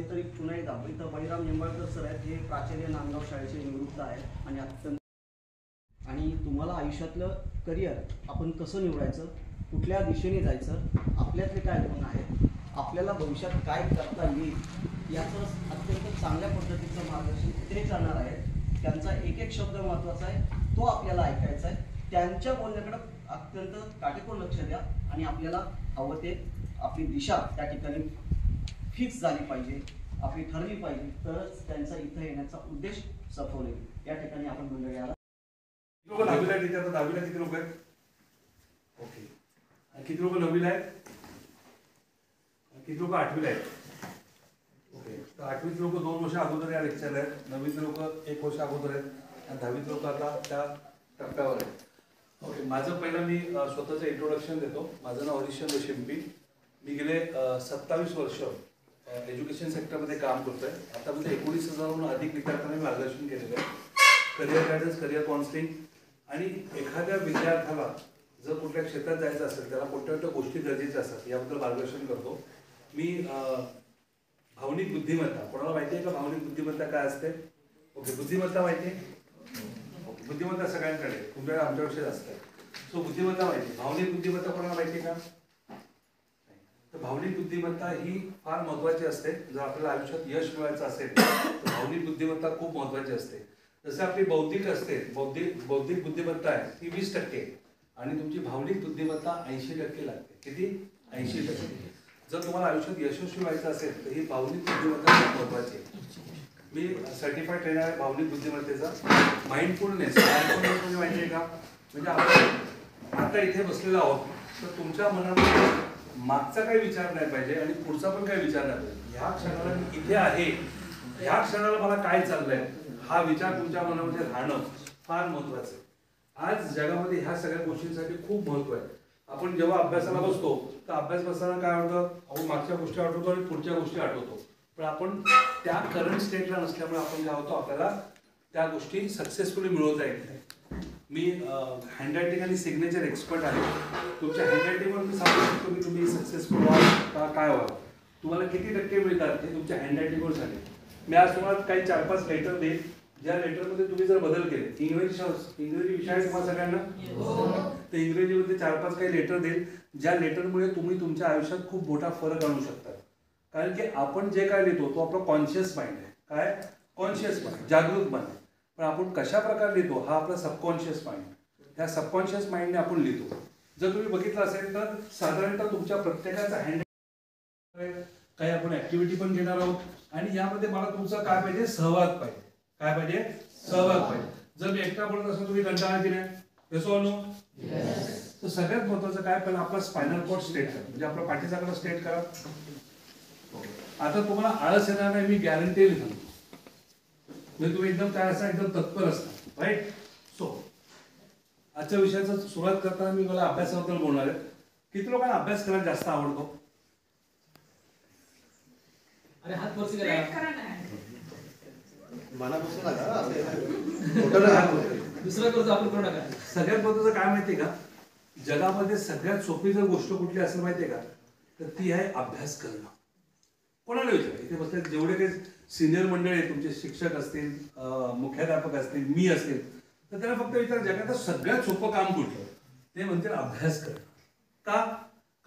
व्यतिरिक्त पुन्हा एकदा इथं बळीराम निंबाळकर सर आहेत, जे प्राचार्य नांदगाव शाळेचे निवृत्त आहेत आणि अत्यंत आणि तुम्हाला आयुष्यातलं करिअर आपण कसं निवडायचं, कुठल्या दिशेने जायचं, आपल्यातले काय गुण आहेत, आपल्याला भविष्यात काय करता येईल याचं अत्यंत चांगल्या पद्धतीचं मार्गदर्शन ते करणार आहेत. त्यांचा एक एक शब्द महत्त्वाचा आहे, तो आपल्याला ऐकायचा आहे. त्यांच्या बोलण्याकडे अत्यंत काटेकोर लक्ष द्या आणि आपल्याला हवं ते आपली दिशा त्या ठिकाणी फिक्स झाली पाहिजे, आपली ठरली पाहिजे, तरच त्यांचा इथं येण्याचा उद्देश सफल होईल. या ठिकाणी आपण मंडळी आला. लोक 10वीला किती, आता 10वीला किती लोक आहेत? ओके. किती लोक 9वीला आहेत? किती लोक 8वीला आहेत? ओके. तर 8वीचे लोक 2 वर्ष अगोदर या लेक्चरला आहेत, 9वीचे लोक 1 वर्ष अगोदर आहेत आणि 10वीचे लोक आता त्या टप्प्यावर आहेत. ओके. माझं पहिलं मी स्वतःचं इंट्रोडक्शन देतो. माझं नाव हरिश्चंद्र शिंपी. मी गेले 27 वर्ष एज्युकेशन सेक्टरमध्ये काम करतोय. आतामध्ये 19,000हून अधिक विद्यार्थ्यांना मी मार्गदर्शन केलेलं आहे. करिअर गायडन्स, करिअर काउन्सिलिंग आणि एखाद्या विद्यार्थ्याला जर कुठल्या क्षेत्रात जायचं असेल, त्याला कोणत्या कोणत्या गोष्टी गरजेच्या असतात याबद्दल मार्गदर्शन करतो. मी भावनिक बुद्धिमत्ता, कोणाला माहिती आहे का भावनिक बुद्धिमत्ता काय असते? ओके. बुद्धिमत्ता माहिती आहे? ओके. बुद्धिमत्ता सगळ्यांकडे, तुमच्याकडे आमच्यापेक्षा जास्त आहे. सो बुद्धिमत्ता माहिती. भावनिक बुद्धिमत्ता कोणाला माहिती आहे का? तर भावनिक बुद्धिमत्ता ही फार महत्त्वाची असते. जर आपल्याला आयुष्यात यश मिळवायचं असेल तर भावनिक बुद्धिमत्ता खूप महत्त्वाची असते. जसं आपली बौद्धिक असते, बौद्धिक बुद्धिमत्ता आहे ती 20% आणि तुमची भावनिक बुद्धिमत्ता 80% लागते. किती? 80%. जर तुम्हाला आयुष्यात यशस्वी व्हायचं असेल तर ही भावनिक बुद्धिमत्ता खूप महत्त्वाची आहे. मी सर्टिफाईड ट्रेनर आहे भावनिक बुद्धिमत्तेचा. माइंडफुलनेस म्हणजे माहिती आहे का? म्हणजे आपण आता इथे बसलेलो आहोत तर तुमच्या मनामध्ये मागचा काही विचार नाही पाहिजे आणि पुढचा पण काही विचार नाही पाहिजे. ह्या क्षणाला मी इथे आहे, ह्या क्षणाला मला काय चाललंय हा विचार तुमच्या मनामध्ये राहणं फार महत्वाचं आहे. आज जगामध्ये ह्या सगळ्या गोष्टींसाठी खूप महत्व आहे. आपण जेव्हा अभ्यासाला बसतो तर अभ्यास बसताना काय वाटतं, आपण मागच्या गोष्टी आठवतो आणि पुढच्या गोष्टी आठवतो, पण आपण त्या करंट स्टेटला नसल्यामुळे आपण काय होतो, आपल्याला त्या गोष्टी सक्सेसफुली मिळवता येत नाही. मी हँडरायटिंग आणि सिग्नेचर एक्सपर्ट आहे. तुमच्या हँडरायटिंगवर मी सांगू शकतो की तुम्ही सक्सेसफुल व्हाल का काय व्हाल. तुम्हाला किती टक्के मिळतात ते तुमच्या हँडरायटिंगवर सांगेल. मी आज तुम्हाला काही 4-5 लेटर देईल, ज्या लेटरमध्ये तुम्ही जर बदल केले. इंग्रजी विषय आहे तुम्हाला सगळ्यांना, तर इंग्रजीमध्ये 4-5 काही लेटर देईल, ज्या लेटरमुळे तुम्ही तुमच्या आयुष्यात खूप मोठा फरक आणू शकता. कारण की आपण जे काय लिहितो तो आपला कॉन्शियस माइंड आहे. काय? कॉन्शियस माइंड, जागृत माइंड. पण आपण कशा प्रकारे लिहितो हा आपला सबकॉन्शियस माइंड. त्या सबकॉन्शियस माइंडने आपण लिहितो. जर तुम्ही बघितलं असेल तर साधारणतः तुमच्या प्रत्येकाचा हँड काही आपण ऍक्टिव्हिटी पण घेणार आहोत आणि यामध्ये मला तुमचा काय पाहिजे, सहभाग पाहिजे. काय पाहिजे? सहभाग पाहिजे. जर मी एकटा बोलत असेल तुम्ही कंटाळा की नाही? कसं आणू? तर सगळ्यात महत्वाचं काय, पण आपला स्पायनल कॉर्ड स्ट्रेट करा, म्हणजे आपला पाठीचा कडा स्ट्रेट करा. आता तुम्हाला आळस येणार नाही, मी गॅरंटी सांगतो. म्हणजे तुम्ही एकदम काय असता, एकदम तत्पर असता. राईट? सो आजच्या विषयाचा सुरुवात करताना मी मला अभ्यासाबद्दल बोलणार आहे. किती लोकांना अभ्यास करायला जास्त आवडतो? अरे हात वरती करा. मनापासून नका, दुसरा करतो आपण करू नका. सगळ्यात महत्वाचं काय माहितीये का, जगामध्ये सगळ्यात सोपी जर गोष्ट कुठली असेल माहितीये का, तर ती आहे अभ्यास करणं. कोणाला विचार, इथे बसले जेवढे काही सिनियर मंडळी आहेत, तुमचे शिक्षक असतील, मुख्याध्यापक असतील, मी असेल, तर त्यांना फक्त विचार जगात सगळ्यात सोपं काम कुठलं, ते म्हणतील अभ्यास करणं. का?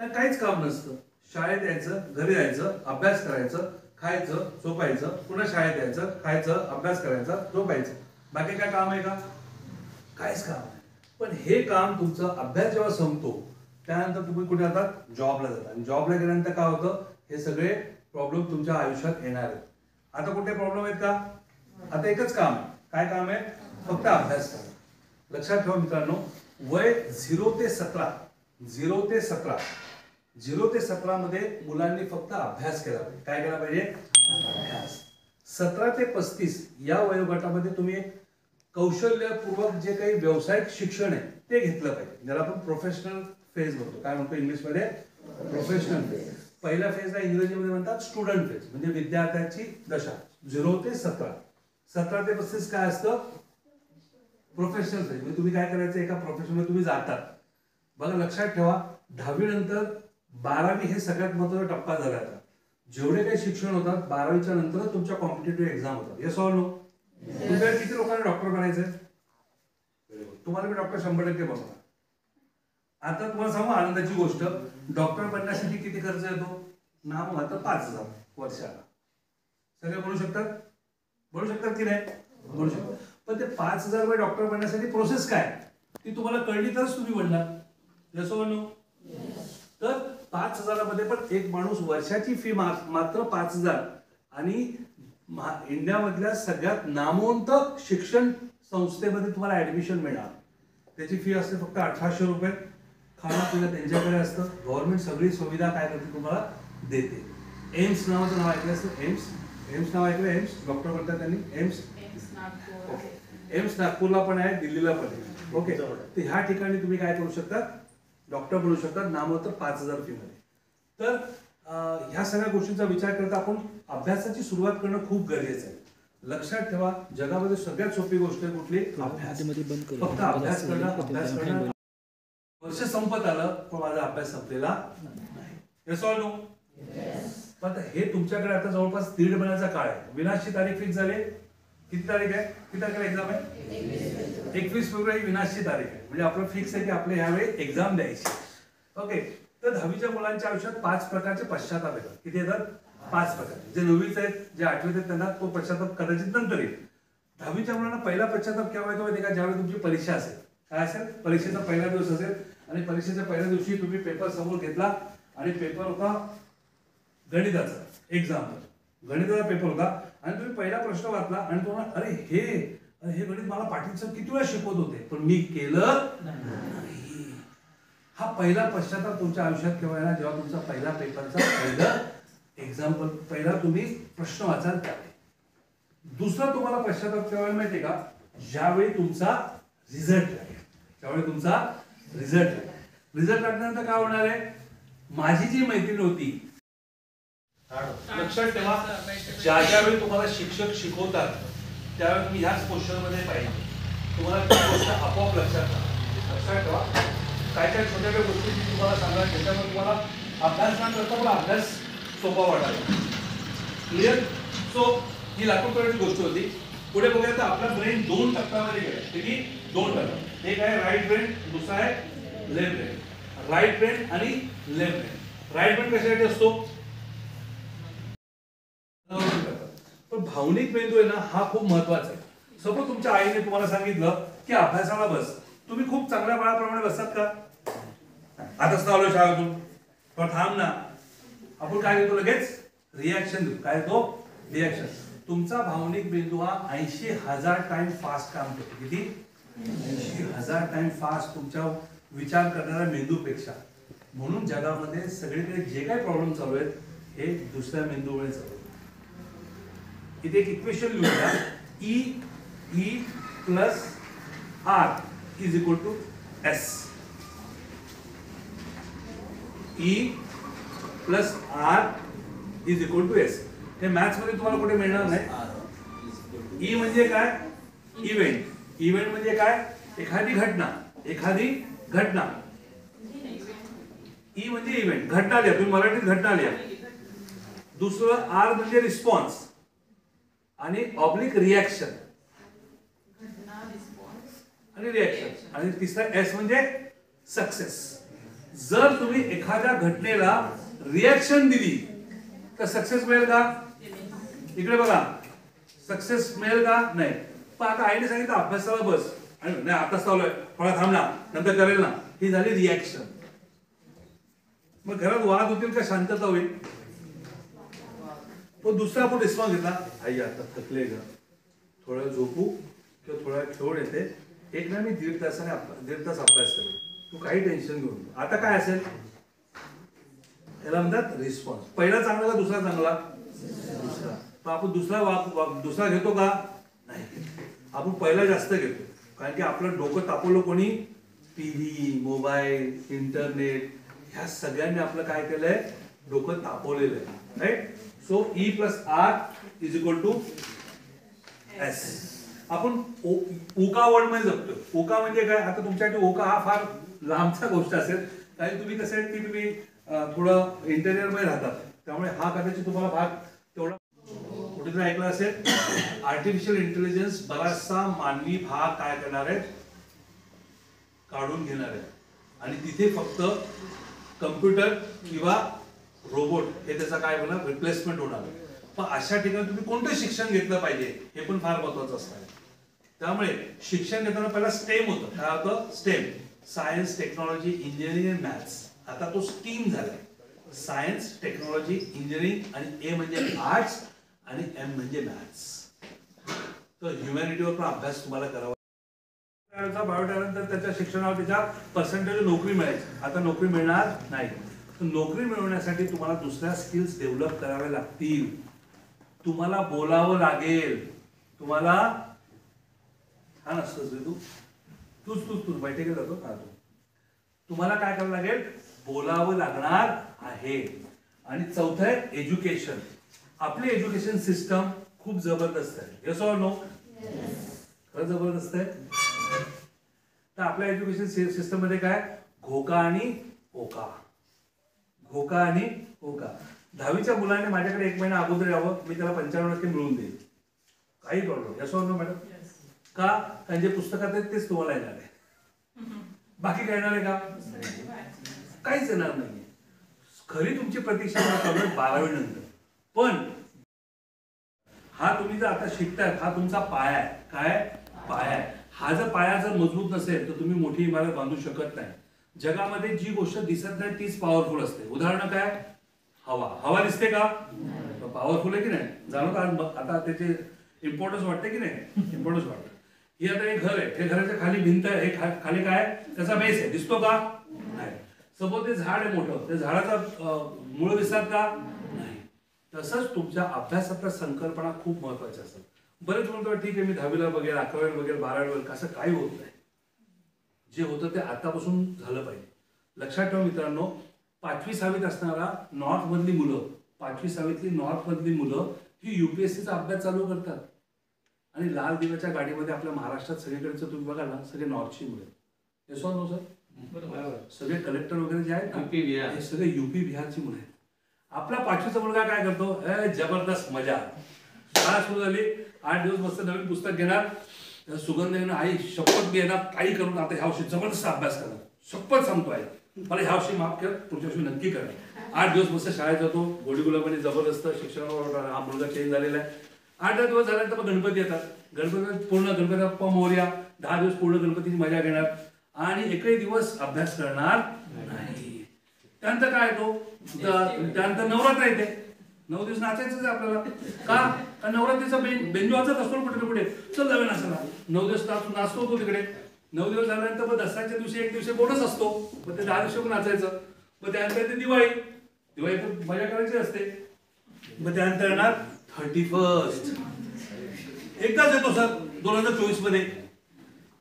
काय काहीच काम नसतं. शाळेत यायचं, घरी यायचं, अभ्यास करायचं, खायचं, झोपायचं, पुन्हा शाळेत यायचं, खायचं, अभ्यास करायचा, झोपायचं. बाकी काय काम आहे का? काहीच काम नाही. पण हे काम तुमचं अभ्यास जेव्हा संपतो त्यानंतर तुम्ही कुठे जातात? जॉबला जातात. आणि जॉबला गेल्यानंतर काय होतं, हे सगळे प्रॉब्लेम तुमच्या आयुष्यात येणार आहेत. आता कुठे प्रॉब्लेम आहेत का? आता एकच काम आहे. काय काम आहे? फक्त अभ्यास करा. लक्षात ठेवा मित्रांनो, वय 0 ते 17 मध्ये मुलांनी फक्त अभ्यास केला पाहिजे. काय केला पाहिजे? अभ्यास. 17 ते 35 या वयोगटामध्ये तुम्ही कौशल्यपूर्वक जे काही व्यावसायिक शिक्षण आहे ते घेतलं पाहिजे, ज्याला आपण प्रोफेशनल फेज म्हणतो. काय म्हणतो इंग्लिशमध्ये? Professional phase. पहिल्या फेजला इंग्रजीमध्ये म्हणतात स्टुडंट फेज, म्हणजे विद्यार्थ्याची दशा. 0 ते 17. 17 ते 35 काय असतं? Professional phase. म्हणजे तुम्ही काय करायचं, एका प्रोफेशनमध्ये तुम्ही जातात. बघा लक्षात ठेवा, 10वी नंतर 12वी हे सगळ्यात महत्त्वाचा टप्पा झाला. जेवढे काही शिक्षण होतात 12वीच्या नंतर तुमच्या कॉम्पिटेटिव्ह एक्झाम होतात. Yes or no? तुमच्याकडे किती लोकांना डॉक्टर बनायचंय? तुम्हाला मी डॉक्टर 100% बनवणार. आता तुम्हाला सांगू आनंदाची गोष्ट, डॉक्टर बनण्यासाठी किती खर्च येतो? नाम मात्र 5,000 वर्षाला. सगळे बोलू शकतात? बोलू शकतात की नाही? बोलू शकतात. पण ते 5,000 रुपये डॉक्टर बनण्यासाठी प्रोसेस काय ती तुम्हाला कळली तरच तुम्ही बनणार. Yes or no? तर 5,000 मध्ये पण एक माणूस वर्षाची फी मात्र 5,000 आणि इंडियामधल्या सगळ्यात नामवंत शिक्षण संस्थेमध्ये तुम्हाला ऍडमिशन मिळणार. त्याची फी असते फक्त 1,800 रुपये. खाणं पिणं त्यांच्याकडे असतं. गव्हर्नमेंट सगळी सुविधा काय करते तुम्हाला देते. एम्स नावाचं नाव ऐकलं असतं. एम्स नाव ऐकलं? एम्स डॉक्टर म्हणतात त्यांनी एम्स. एम्स नागपूरला पण आहे, दिल्लीला पण आहे. ओके, तर ह्या ठिकाणी तुम्ही काय करू शकता? डॉक्टर बनू शकतात नामवंत 5,000 फी मध्ये. तर ह्या सगळ्या गोष्टींचा विचार करता आपण अभ्यासाची सुरुवात करणं खूप गरजेचं आहे. लक्षात ठेवा, जगामध्ये सगळ्यात सोपी गोष्ट आहे कुठली? अभ्यास. फक्त अभ्यास करणं. वर्ष संपत आलं पण माझा अभ्यास संपलेला नाही. Yes or no? पण हे तुमच्याकडे आता जवळपास 1.5 महिन्याचा काळ आहे. विनाशची तारीख फिक्स झाली. किती तारीख आहे? किती तारखेला एक्झाम आहे? 21 फेब्रुवारी विनाशची तारीख आहे. म्हणजे आपलं फिक्स आहे की आपले ह्यावेळी एक्झाम द्यायची. ओके, तर 10वीच्या मुलांच्या आयुष्यात 5 प्रकारचे पश्चाताप येतात. किती येतात? 5 प्रकारचे. जे 9वीचे आहेत, जे 8वीत आहेत त्यांना तो पश्चाताप कदाचित नंतर येईल. 10वीच्या मुलांना पहिला पश्चाताप केव्हा येतो माहिती का? ज्यावेळी तुमची परीक्षा असेल. काय असेल? परीक्षेचा पहिला दिवस असेल आणि परीक्षेच्या पहिल्या दिवशी तुम्ही पेपर समोर घेतला आणि पेपर होता गणिताचा. एक्झाम्पल गणिताचा पेपर होता आणि तुम्ही पहिला प्रश्न वाचला आणि तुम्हाला अरे हे गणित मला पाटील सर किती वेळा शिकवत होते पण मी केलं नाही. हा पहिला पश्चाताप तुमच्या आयुष्यात केव्हा येणार? जेव्हा तुमचा पहिला पेपरचा पहिला एक्झाम्पल पहिला तुम्ही प्रश्न वाचाल त्यावेळी. दुसरा तुम्हाला पश्चाताप केव्हा माहितीये का? ज्यावेळी तुमचा रिझल्ट लागेल. त्यावेळी तुमचा रिझल्ट लागल्यानंतर काय होणार आहे? माझी जी मैत्रीण होती, लक्षात ठेवा, ज्यावेळी तुम्हाला शिक्षक शिकवतात त्यावेळी तुम्ही ह्याच क्वेश्चन मध्ये पाहिजे. तुम्हाला ती गोष्ट आपोआप लक्षात ठेवा. काय काय छोट्या छोट्या गोष्टी तुम्हाला सांगा ज्याच्यामध्ये तुम्हाला अभ्यास न करता पण अभ्यास सोपा वाटायला. क्लिअर? सो ही लाखोपर्यंतची गोष्ट होती. पुढे बघूया तर आपला ब्रेन 2 टप्प्यामध्ये गेला. किती? 2 टप्पे. एक आहे राईट ब्रेन, दुसरा आहे लेफ्ट ब्रेन. राईट ब्रेन आणि लेफ्ट ब्रेन. राईट ब्रेन कशासाठी असतो? पण भावनिक मेंदू आहे ना, हा खूप महत्वाचा आहे. सपोज तुमच्या आईने तुम्हाला सांगितलं की अभ्यासाला बस. तुम्ही खूप चांगल्या बाळाप्रमाणे बसतात का? आताच आलो शाळेतून, पण थांब ना. आपण काय देतो? लगेच रिॲक्शन देतो. काय देतो? रिॲक्शन. तुमचा भावनिक मेंदू हा 80,000 टाइम फास्ट काम करतो. किती? 80,000 टाइम फास्ट तुमच्या विचार करणाऱ्या मेंदूपेक्षा. म्हणून जगामध्ये सगळीकडे जे काही प्रॉब्लेम चालू आहेत हे दुसऱ्या मेंदूमुळे चालू आहेत. इथे एक इक्वेशन लिहूया. E plus R is equal to S. E plus R is equal to S. हे मॅथ्स मध्ये तुम्हाला कुठे मिळणार नाही. E म्हणजे काय? इव्हेंट. इव्हेंट म्हणजे काय? एखादी घटना. E म्हणजे इव्हेंट, घटना लिहा. तुम्ही मराठीत घटना लिहा. दुसरं R म्हणजे रिस्पॉन्स आणि ऑब्लिक रिॲक्शन आणि तिसरा S म्हणजे सक्सेस. जर तुम्ही एखाद्या घटनेला रिॲक्शन दिली तर सक्सेस मिळेल का? इकडे बघा, सक्सेस मिळेल का? नाही. पण आता आईने सांगितलं अभ्यासाला बस आणि नाही आताच चालू आहे, थोडा थांब ना, नंतर करेल ना. ही झाली रिॲक्शन. मग घरात वाद होतील का शांतता होईल? तो दुसरा आपण रिस्पॉन्स घेतला, आई आता थकले ग, थोडा झोपू किंवा थोडा खेळ येते, एक ना मी 1.5 तास अभ्यास करेल, तू काही टेन्शन घेऊ नको. आता काय असेल? याला म्हणतात रिस्पॉन्स. पहिला चांगला का दुसरा चांगला? दुसरा. पण आपण दुसरा घेतो का? नाही. आपण पहिला जास्त घेतो, कारण की आपलं डोकं तापवलं कोणी? टीव्ही, मोबाईल, इंटरनेट, ह्या सगळ्यांनी आपलं काय केलंय? डोकं तापवलेलं आहे. Right? So E plus R is equal to S. आपण ओका वर्ड मध्ये जगतो. ओका म्हणजे काय? आता तुमच्यासाठी ओका हा फार लांबचा गोष्ट असेल, कारण तुम्ही कसं आहे की तुम्ही थोडं इंटेरियर मध्ये राहतात. त्यामुळे हा कदाचित तुम्हाला भाग तेवढा कुठेतरी ऐकला असेल. आर्टिफिशियल इंटेलिजन्स बराचसा मानवी भाग काय करणार आहे, काढून घेणार आहे आणि तिथे फक्त कम्प्युटर किंवा रोबोट हे त्याचा काय होणार, रिप्लेसमेंट होणार. पण अशा ठिकाणी तुम्ही कोणतं शिक्षण घेतलं पाहिजे हे पण फार महत्वाचं असणार. त्यामुळे शिक्षण घेताना पहिला स्टेम होतं. काय होतं? स्टेम, सायन्स, टेक्नॉलॉजी, इंजिनिअरिंग आणि मॅथ्स. आता तो स्टीम झालाय. सायन्स, टेक्नॉलॉजी, इंजिनिअरिंग आणि ए म्हणजे आर्ट्स आणि एम म्हणजे मॅथ्स. तर ह्युमॅनिटीवर पण अभ्यास तुम्हाला करावा. बायोडाटानंतर त्याच्या शिक्षणावर त्याच्या पर्सेंटेज नोकरी मिळायची. आता नोकरी मिळणार नाही. तर नोकरी मिळवण्यासाठी तुम्हाला दुसऱ्या स्किल्स डेव्हलप कराव्या लागतील. तुम्हाला बोलावं लागेल. तुम्हाला छान असतंच रे तूच बैठकीला जातो का तू. तुम्हाला काय करावं लागेल, बोलावं लागणार आहे. आणि चौथं आहे एज्युकेशन. आपली एज्युकेशन सिस्टम खूप जबरदस्त आहे. Yes or no? खरं जबरदस्त आहे. तर आपल्या एज्युकेशन सिस्टम मध्ये काय, घोका आणि ओका, घोका आणि ओका. 10वीच्या मुलाने माझ्याकडे 1 महिना अगोदर यावं, मी त्याला 95% मिळवून देईल. काही problem. Yes or no madam? का? कारण जे पुस्तकात आहेत तेच तुम्हाला येणार आहे. बाकी काय येणार आहे का? काहीच येणार नाही. खरी तुमची प्रतीक्षा 12वी नंतर. पण हा तुम्ही जर आता शिकताय, हा तुमचा पाया आहे. काय पाया आहे? हा जर पाया जर मजबूत नसेल तर तुम्ही मोठी इमारत बांधू शकत नाही. जगामध्ये जी गोष्ट दिसत नाही तीच पॉवरफुल असते. उदाहरण काय? हवा. हवा दिसते का? पॉवरफुल आहे की नाही? जाणू का आता त्याचे इम्पॉर्टन्स वाटते की नाही? इम्पॉर्टन्स वाटतं. हे आता एक घर आहे, हे घराच्या खाली भिंत आहे, हे खाली काय, त्याचा बेस आहे. दिसतो का? नाही. सपोज ते झाड आहे मोठं, त्या झाडाचा मूळ दिसतात का? नाही. तसंच तुमच्या अभ्यासातल्या संकल्पना खूप महत्वाच्या असतात. बरेच म्हणतो ठीक आहे मी 10वीला बघेल, 11वीला बघेल, 12वीला बघेल, असं काही होत नाही. जे होतं ते आतापासून झालं पाहिजे. लक्षात ठेवा मित्रांनो, 5वी 6वीत असणारा नॉर्थ मधली मुलं, 5वी 6वीतली नॉर्थ मधली मुलं ही UPSCचा अभ्यास चालू करतात. आणि लाल दिव्याच्या गाडीमध्ये आपल्या महाराष्ट्रात सगळीकडचं तुम्ही बघाल ना, सगळे नॉर्थची मुलं. Yes or no sir? बरोबर. सगळे कलेक्टर वगैरे जे आहेत ना, हे सगळे UP बिहारची मुलं आहेत. आपला 5वीचा मुलगा काय करतो, जबरदस्त मजा. शाळा सुरू झाली, 8 दिवस मस्त नवीन पुस्तक घेणार, सुगंध घेणार, आई शपथ घेणार, काही करून आता ह्या वर्षी जबरदस्त अभ्यास करणार. शपथ सांगतो आहे मला ह्या वर्षी माफ कर, पुढच्या वर्षी नक्की करणार. 8 दिवस मस्त शाळेत जातो, गोडी गुलाबाने जबरदस्त शिक्षणावर हा मुलगा चेंज झालेला आहे. 8-10 दिवस झाल्यानंतर मग गणपती येतात. गणपती पूर्ण गणपती बाप्पा मोरया, 10 दिवस पूर्ण गणपतीची मजा घेणार आणि एकही दिवस अभ्यास करणार नाही. त्यानंतर काय येतो, त्यानंतर नवरात्र येते. 9 दिवस नाचायचंच आहे आपल्याला. का? नवरात्रीचा बेंजो वाजत असतो कुठे ना कुठे, चल जावे नाचायला. 9 दिवस नाचतो तो तिकडे. 9 दिवस झाल्यानंतर मग दसऱ्याच्या दिवशी एक दिवशी बोनस असतो, मग ते 10 दिवशी पण नाचायचं. मग त्यानंतर येते दिवाळी. दिवाळी तर मजा करायची असते. मग त्यानंतर येणार 31st. एकदाच येतो सर 2024 मध्ये.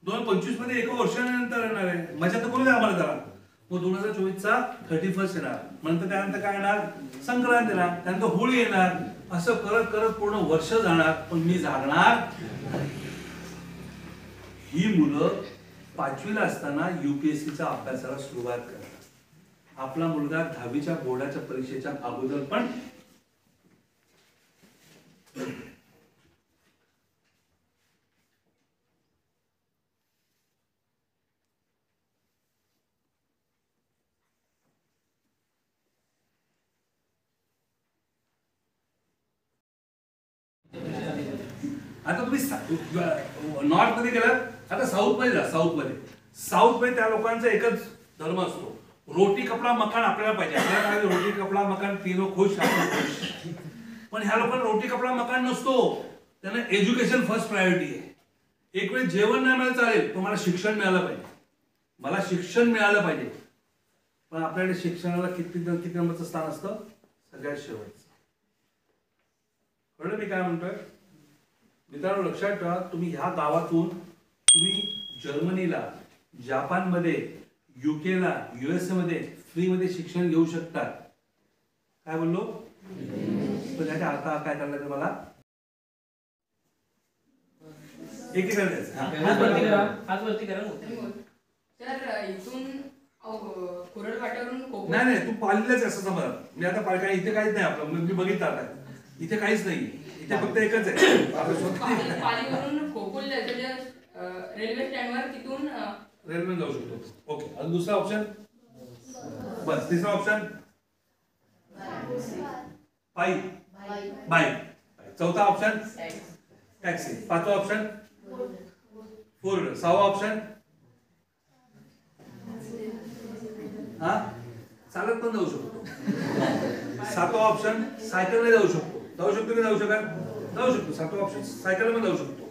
2025 मध्ये 1 वर्षानंतर येणार आहे. मजा तर करू द्या आम्हाला जरा. मग 2024चा 31st येणार. नंतर त्यानंतर काय येणार, संक्रांत येणार, त्यानंतर होळी येणार. असं करत करत पूर्ण वर्ष जाणार, पण मी जागणार. ही मुलं 5वीला असताना UPSCच्या अभ्यासाला सुरुवात करतात. आपला मुलगा 10वीच्या बोर्डाच्या परीक्षेच्या अगोदर पण आता तुम्ही नॉर्थ मध्ये गेलात, आता साऊथ मध्ये जा. साऊथ मध्ये त्या लोकांचा एकच धर्म असतो, रोटी कपडा मकान आपल्याला पाहिजे. आपल्याला रोटी कपडा मकान तीनों खुश, आपण खुश. पण ह्या लोकांना रोटी कपडा मकान नसतो. त्यांना एज्युकेशन फर्स्ट प्रायोरिटी आहे. एक वेळ जेवण नाही मिळालं चालेल, पण मला शिक्षण मिळालं पाहिजे. मला शिक्षण मिळालं पाहिजे. पण आपल्याकडे शिक्षणाला किती नंबरचं स्थान असतं, सगळ्यात शेवटचं. कळलं मी काय म्हणतोय मित्रांनो? लक्षात ठेवा, तुम्ही ह्या गावातून तुम्ही जर्मनीला, जपानमध्ये, UKला, USA मध्ये फ्री मध्ये शिक्षण घेऊ शकता. काय बोललो? पण त्याच्या आता काय करायला लागेल मला? एकेकाला द्यायचं. हात वरती करा. तर इथून कुरल वाट्यावरून कोकण. नाही नाही, तू पालीलाच असं समजा. मी आता काय इथे काहीच नाही आपलं, मी बघितलं आता इथे काहीच नाही, इथे फक्त एकच आहे. पालीवरून कोकुल जायचं रेल्वे स्टँडवर, तिथून रेल्वे जाऊ शकतो. ओके, आणि दुसरा ऑप्शन बस. तिसरा ऑप्शन पायी बाईक. चौथा ऑप्शन टॅक्सी. पाचवा ऑप्शन फोर व्हीलर. सहावा ऑप्शन हा चालत पण जाऊ शकतो. सातवा ऑप्शन सायकलने जाऊ शकतो. जाऊ शकतो की जाऊ शकाल? जाऊ शकतो. सातवा ऑप्शन सायकल पण जाऊ शकतो.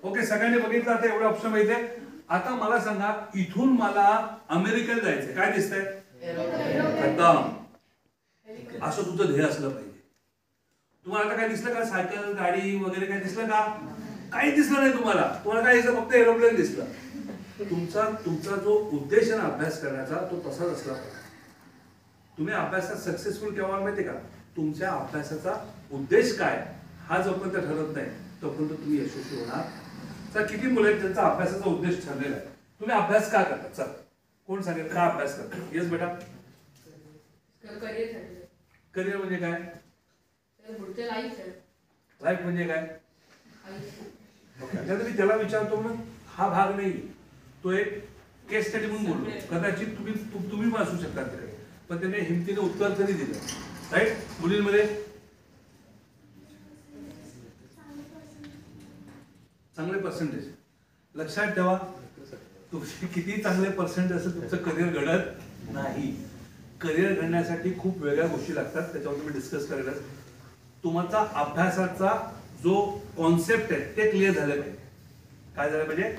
ओके, सगळ्यांनी बघितलं आता एवढे ऑप्शन माहिती. आता मला सांगा, इथून मला अमेरिकेला जायचंय, काय दिसतंय? खतम. असं तुझं ध्येय असलं पाहिजे. तुम्हाला आता काय दिसलं का? सायकल, गाडी वगैरे काय दिसलं का? काही दिसलं नाही तुम्हाला. तुम्हाला काय दिसलं? फक्त एरोप्लेन दिसलं. तुमचा जो उद्देश आहे ना अभ्यास करण्याचा, तो तसाच असला पाहिजे. तुम्ही अभ्यासात सक्सेसफुल केव्हा माहिती का? तुमच्या अभ्यासाचा उद्देश काय हा जोपर्यंत ठरत नाही तोपर्यंत तुम्ही यशस्वी होणार. तर किती मुलं आहेत ज्यांचा अभ्यासाचा उद्देश ठरलेला आहे? तुम्ही अभ्यास का करता? चल, कोण सांगेल का अभ्यास करता? येस बेटा. करिअर म्हणजे काय? लाईफ म्हणजे काय? ओके, आता मी त्याला विचारतो म्हणून हा भाग नाही, तो एक केस स्टडी म्हणून बोललो. कदाचित तुम्ही पण असू शकता तिकडे, पण त्याने हिमतीने उत्तर तरी दिलं. राईट? मुलींमध्ये चांगले पर्सेंटेज. लक्षात ठेवा, तुमचे किती चांगले पर्सेंटेज असेल तुमचं करिअर घडत नाही. करिअर घडण्यासाठी खूप वेगळ्या गोष्टी लागतात, त्याच्यावर तुम्ही डिस्कस करायला. तुमचा अभ्यासाचा जो कॉन्सेप्ट आहे ते क्लिअर झाले पाहिजे. काय झालं पाहिजे?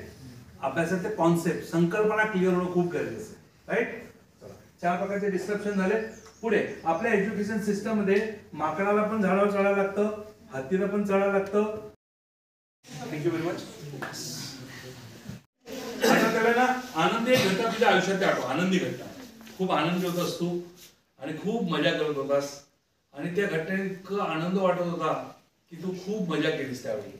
अभ्यासाचे कॉन्सेप्ट, संकल्पना क्लिअर होणं खूप गरजेचं आहे. राईट? 4 प्रकारचे डिस्क्रिप्शन झाले. पुढे आपल्या एज्युकेशन सिस्टम मध्ये माकडाला पण झाडावर चढायला लागतं, हत्तीला पण चढायला लागतं. Thank you very much. आता त्याला ना आनंदी एक घटना तुझ्या आयुष्यात आठव. आनंदी घटना. खूप आनंदी होत असतो आणि खूप मजा करत होतास, आणि त्या घटनेत इतकं आनंद वाटत होता की तू खूप मजा केलीस त्यावेळी.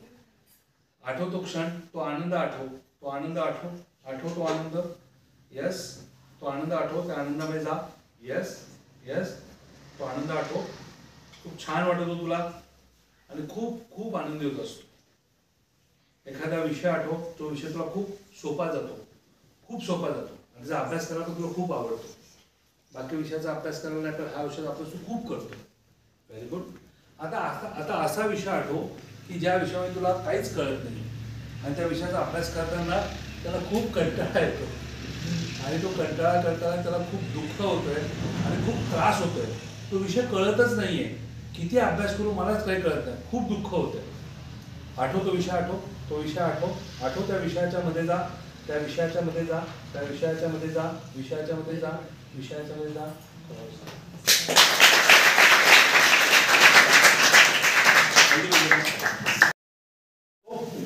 आठव तो क्षण, तो आनंद आठव, तो आनंद आठव, आठव तो आनंद. यस, तो आनंद आठव, त्या आनंदामध्ये जा. यस यस, तो आनंद आठव. खूप छान वाटत होतं तुला आणि खूप खूप आनंदी होत असतो. एखादा विषय आठव, तो विषय तुला खूप सोपा जातो, खूप सोपा जातो, आणि जर अभ्यास करायला तुला खूप आवडतो. बाकी विषयाचा अभ्यास करायला नाही तर हा विषयाचा अभ्यास तू खूप करतो. Very good. आता असा विषय आठव की ज्या विषयामध्ये तुला काहीच कळत नाही आणि त्या विषयाचा अभ्यास करताना त्याला खूप कंटाळा येतो, आणि तो कंटाळा करताना त्याला खूप दुःख होतोय आणि खूप त्रास होतोय. तो विषय कळतच नाहीये, किती अभ्यास करू मलाच काही कळत नाही, खूप दुःख होतंय. आठव तो विषय, आठव तो विषय, आठव त्या विषयाच्या मध्ये जा, त्या विषयाच्या मध्ये जा, त्या विषयाच्या मध्ये जा, विषयाच्या मध्ये जा, विषयाच्या मध्ये जा.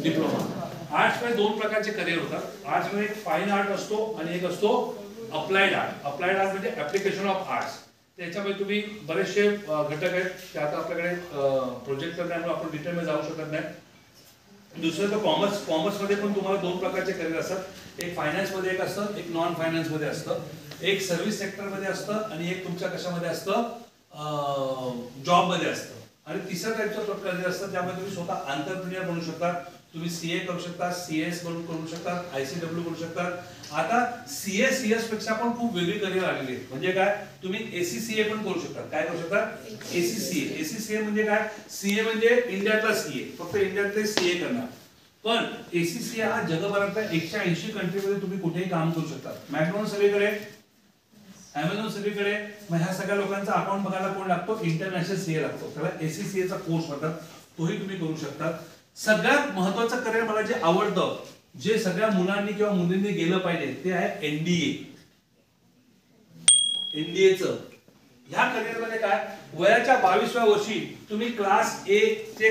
डिप्लोमा. आर्ट्समध्ये 2 प्रकारचे करिअर होतात. आर्ट्समध्ये एक फाईन आर्ट असतो आणि एक असतो अप्लाइड आर्ट. अप्लाइड आर्ट म्हणजे ऍप्लिकेशन ऑफ आर्ट्स. त्याच्यामध्ये तुम्ही बरेचसे घटक आहेत ते आता आपल्याकडे प्रोजेक्ट त्यामुळे आपण डिटेलमध्ये जाऊ शकत नाही. दुसरं तर कॉमर्समध्ये पण तुम्हाला 2 प्रकारचे करिअर असतात. एक फायनान्समध्ये एक असतं, एक नॉन फायनान्समध्ये असतं. एक सर्व्हिस सेक्टरमध्ये असतं आणि एक तुमच्या कशामध्ये असतं, जॉबमध्ये असतं. आणि तिसऱ्या टाईपचं करिअर असतं ज्यामध्ये तुम्ही स्वतः एंटरप्रेन्योर बनू शकता. तुम्ही सीए करू शकता, सीएस करू शकता, आयसीडब्ल्यू करू शकता. आता सीएस पेक्षा पण खूप वेगळी करिअर आलेली आहे. म्हणजे काय, तुम्ही एसीसीए पण करू शकता. काय करू शकता? एसीसीए म्हणजे काय? सीए म्हणजे इंडियातला सीए, फक्त इंडियातले सीए करणार. पण एसीसीए हा जगभरातल्या 180 कंट्रीमध्ये तुम्ही कुठेही काम करू शकता. मॅकडॉनल्ड सगळीकडे, अमेझॉन सगळीकडे. मग ह्या सगळ्या लोकांचा अकाउंट बघायला कोण लागतो? इंटरनॅशनल सीए लागतो. त्याला एसीसीए चा कोर्स म्हणतात, तोही तुम्ही करू शकता. सगळ्यात महत्वाचं करिअर मला जे आवडतं, जे सगळ्या मुलांनी किंवा मुलींनी गेलं पाहिजे, ते आहे एनडीए. एनडीएचं ह्या करिअरमध्ये काय, वयाच्या 22व्या वर्षी तुम्ही क्लास ए चे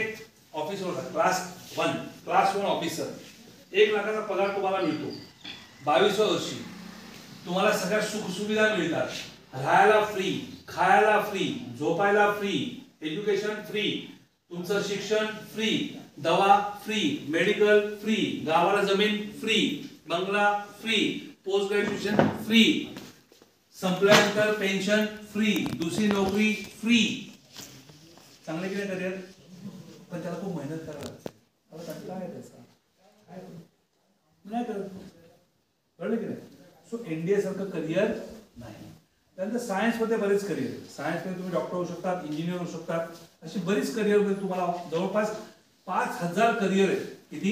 ऑफिसर होता. Class 1 officer. 1 लाखाचा पगार तुम्हाला मिळतो. 22व्या वर्षी तुम्हाला सगळ्या सुखसुविधा मिळतात. राहायला फ्री, खायला फ्री, झोपायला फ्री, एज्युकेशन फ्री, तुमचं शिक्षण फ्री, दवा फ्री, मेडिकल फ्री, गावाला जमीन फ्री, बंगला फ्री, पोस्ट ग्रॅज्युएशन फ्री. संपल्यानंतर पेन्शन फ्री, दुसरी नोकरी फ्री. चांगलं की नाही करिअर? पण त्याला खूप मेहनत करायला लागते. मला कंटाळा आहे त्याचा, काय नाही करत, कळलं की नाही? सो एनडीए सारखं करिअर नाही. त्यानंतर सायन्समध्ये बरेच करिअर. सायन्समध्ये तुम्ही डॉक्टर होऊ शकतात, इंजिनियर होऊ शकतात, अशी बरीच करिअरमध्ये तुम्हाला जवळपास 5000 करिअर आहेत. किती?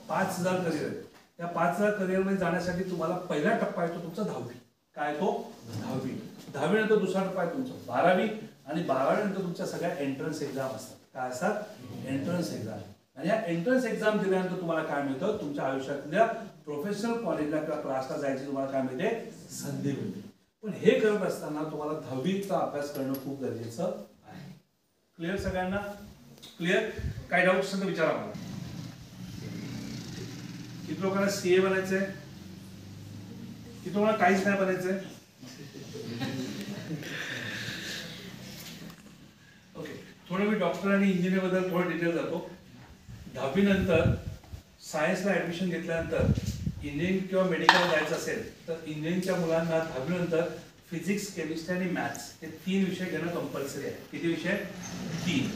5000 करिअर आहेत. त्या 5000 करिअरमध्ये जाण्यासाठी तुम्हाला पहिला टप्पा आहे तो तुमचा 10वी. काय तो? 10वी. 10वी नंतर दुसरा टप्पा आहे तुमचा 12वी, आणि 12वी नंतर तुमच्या सगळ्या एंट्रन्स एक्झाम असतात. काय असतात? Entrance exam. आणि या एंट्रन्स एक्झाम दिल्यानंतर तुम्हाला काय मिळतं? तुमच्या आयुष्यातल्या प्रोफेशनल कॉलेजला किंवा क्लासला जायची तुम्हाला काय मिळते? संधी मिळते. पण हे करत असताना तुम्हाला 10वीचा अभ्यास करणं खूप गरजेचं आहे. क्लिअर सगळ्यांना? क्लिअर? काय डाऊट असेल तर विचारा मला. किती लोकांना सीए बनायचंय? किती लोकांना काहीच नाही बनायचंय? ओके, थोडं मी डॉक्टर आणि इंजिनियर बद्दल थोडं डिटेल जातो. 10वी नंतर सायन्सला ऍडमिशन घेतल्यानंतर इंजिनिअरिंग किंवा मेडिकल जायचं असेल तर इंजिनिअरिंगच्या मुलांना 10वी नंतर फिजिक्स, केमिस्ट्री आणि मॅथ्स हे 3 विषय घेणं कंपल्सरी आहे. किती विषय? 3.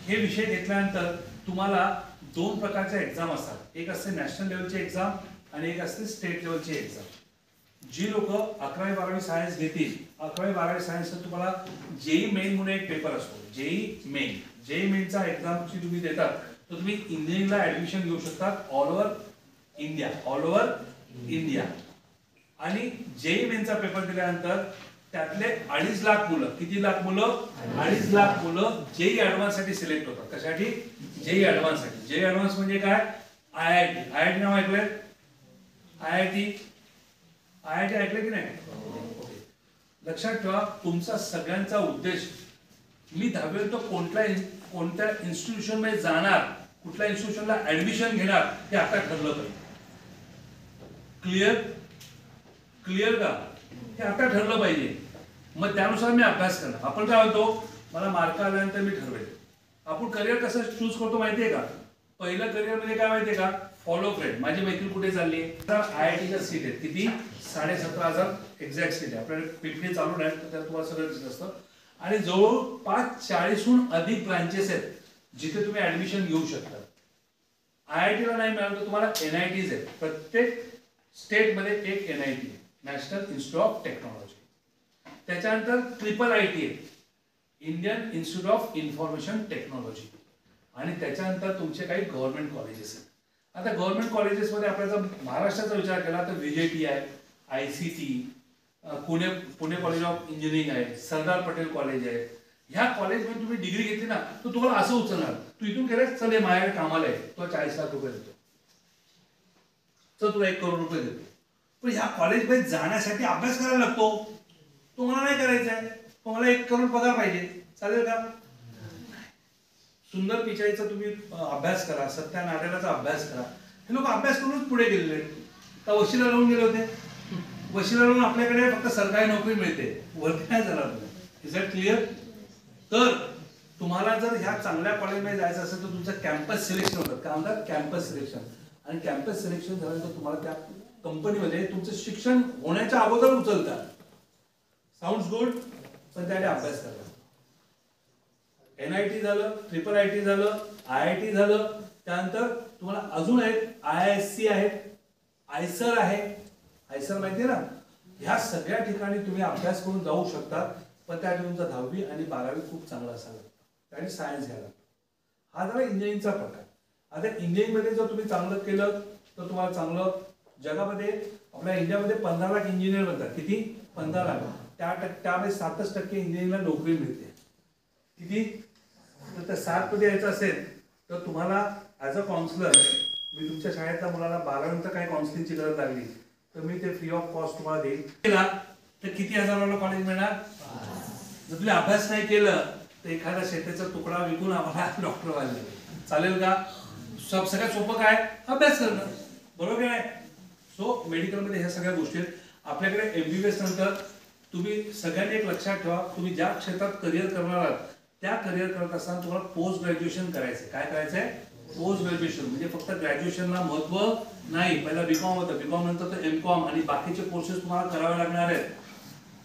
हे विषय घेतल्यानंतर तुम्हाला 2 प्रकारच्या एक्झाम असतात. एक असते नॅशनल लेवलची एक्झाम आणि एक असते स्टेट लेवलची एक्झाम. जी लोक 11वी 12वी सायन्स घेतील, 11वी 12वी सायन्स तुम्हाला जेई मेन म्हणून एक पेपर असतो. जेई मेनचा एक्झामची तुम्ही देतात तर तुम्ही इंजिनिअरिंगला ऍडमिशन घेऊ शकतात ऑल ओव्हर इंडिया. आणि जेई मेनचा पेपर दिल्यानंतर त्यातले 2.5 लाख मुलं, किती लाख मुलं? 2.5 लाख मुलं जेई ऍडव्हान्स साठी सिलेक्ट होतात. कशासाठी? जेई ऍडव्हान्स साठी. जेई ऍडव्हान्स म्हणजे काय? आयआयटी नाव ऐकलंय? आयआयटी ऐकलं की नाही? लक्षात ठेवा, तुमचा सगळ्यांचा उद्देश, मी 10वी तो कोणत्या इन्स्टिट्यूशन मध्ये जाणार, कुठल्या इन्स्टिट्यूशनला ऍडमिशन घेणार हे आता ठरलं पाहिजे. क्लिअर का? हे आता ठरलं पाहिजे. मग त्यानुसार मी अभ्यास करणार. आपण काय होतो, मला मार्क आल्यानंतर मी ठरवेल. आपण करिअर कसं चूज करतो माहितीये का? पहिलं करिअर म्हणजे काय माहितीये का? Follow friend. माझी मैत्री कुठे चालली? तर आयआयटीच्या सीट आहेत. किती? 17,500 एक्झॅक्ट सीट आहे. आपल्याकडे पिपणी चालू नाही तर त्यात तुम्हाला सगळं दिसत असतं. आणि जवळपास 40हून अधिक ब्रांचेस आहेत जिथे तुम्ही ऍडमिशन घेऊ शकता. आयआयटीला नाही मिळालं तर तुम्हाला एनआयटीज आहेत. प्रत्येक स्टेटमध्ये एक एनआयटी आहे, नॅशनल इन्स्टिट्यूट ऑफ टेक्नॉलॉजी. त्याच्यानंतर ट्रिपल आयटी आहे, Indian institute of information technology. आणि त्याच्यानंतर तुमचे काही गव्हर्नमेंट कॉलेजेस आहेत. आता गव्हर्नमेंट कॉलेजेसमध्ये आपण जर महाराष्ट्राचा विचार केला तर व्हीजेटी आहे, ICT, Pune college of engineering आहे, सरदार पटेल कॉलेज आहे. ह्या कॉलेजमध्ये तुम्ही डिग्री घेतली ना तर तुम्हाला असं उचलणार, तू इथून केलं चल हे माझ्याकडे कामाला आहे, तो 40 लाख रुपये देतो, तर तुला 1 करोड रुपये देतो. पण ह्या कॉलेजमध्ये जाण्यासाठी अभ्यास करायला लागतो. तुम्हाला नाही करायचा आहे, तुम्हाला 1 करोड पगार पाहिजे, चालेल का? सुंदर पिचाईचा तुम्ही अभ्यास करा, सत्यानारायणाचा अभ्यास करा. हे लोक अभ्यास करूनच पुढे गेलेले आहेत. तर वशिला लावून गेले होते. वशिला लावून आपल्याकडे फक्त सरकारी नोकरी मिळते, वरती नाही जाणार तुम्ही. Is that clear? तर तुम्हाला जर ह्या चांगल्या कॉलेजमध्ये जायचं असेल तर तुमचं कॅम्पस सिलेक्शन होतं. काय म्हणतात? Campus selection. आणि कॅम्पस सिलेक्शन झाल्यानंतर तुम्हाला त्या कंपनीमध्ये तुमचं शिक्षण होण्याच्या अगोदर उचलतात. Sounds good? पण त्याने अभ्यास करा. एनआयटी झालं, ट्रिपल आयटी झालं, आयआयटी झालं, त्यानंतर तुम्हाला अजून आहेत आयआयएससी आहेत, आयसर आहे. आयसर माहितीये ना? ह्या सगळ्या ठिकाणी तुम्ही अभ्यास करून जाऊ शकता. पण त्यासाठी तुमचा 10वी आणि 12वी खूप चांगला असायला लागतं. त्यासाठी सायन्स घ्यायला. हा झाला इंजिनिअरिंगचा प्रकार. आता इंजिनिअरिंगमध्ये जर तुम्ही चांगलं केलं तर तुम्हाला चांगलं, जगामध्ये आपल्या इंडियामध्ये 15 लाख इंजिनियर बनतात. किती? 15 लाख. त्यामध्ये 7% इंजिनिअरिंगला नोकरी मिळते. किती? तर त्या 7 मध्ये यायचं असेल तर तुम्हाला ऍज अ काउन्सिलर, मी तुमच्या शाळेतल्या मुलाला 12 नंतर काही काउन्सिलिंगची गरज लागली तर मी ते फ्री ऑफ कॉस्ट तुम्हाला देईल. तर किती हजाराला कॉलेज मिळणार? जर तुम्ही अभ्यास नाही केलं तर एखादा शेतीचा तुकडा विकून आम्हाला डॉक्टर व्हायला चालेल का? सगळ्यात सोपं काय? अभ्यास करणं. बरोबर आहे? सो मेडिकलमध्ये ह्या सगळ्या गोष्टी आहेत. आपल्याकडे एमबीबीएस नंतर तुम्ही सगळ्यांनी एक लक्षात ठेवा, तुम्ही ज्या क्षेत्रात करिअर करणार आहात त्या करिअर करत असताना तुम्हाला पोस्ट ग्रॅज्युएशन करायचं. काय करायचंय? Post graduation. म्हणजे फक्त ग्रॅज्युएशनला महत्व नाही. पहिला बीकॉम होतं, बीकॉम नंतर तर एमकॉम आणि बाकीचे कोर्सेस तुम्हाला करावे लागणार आहेत.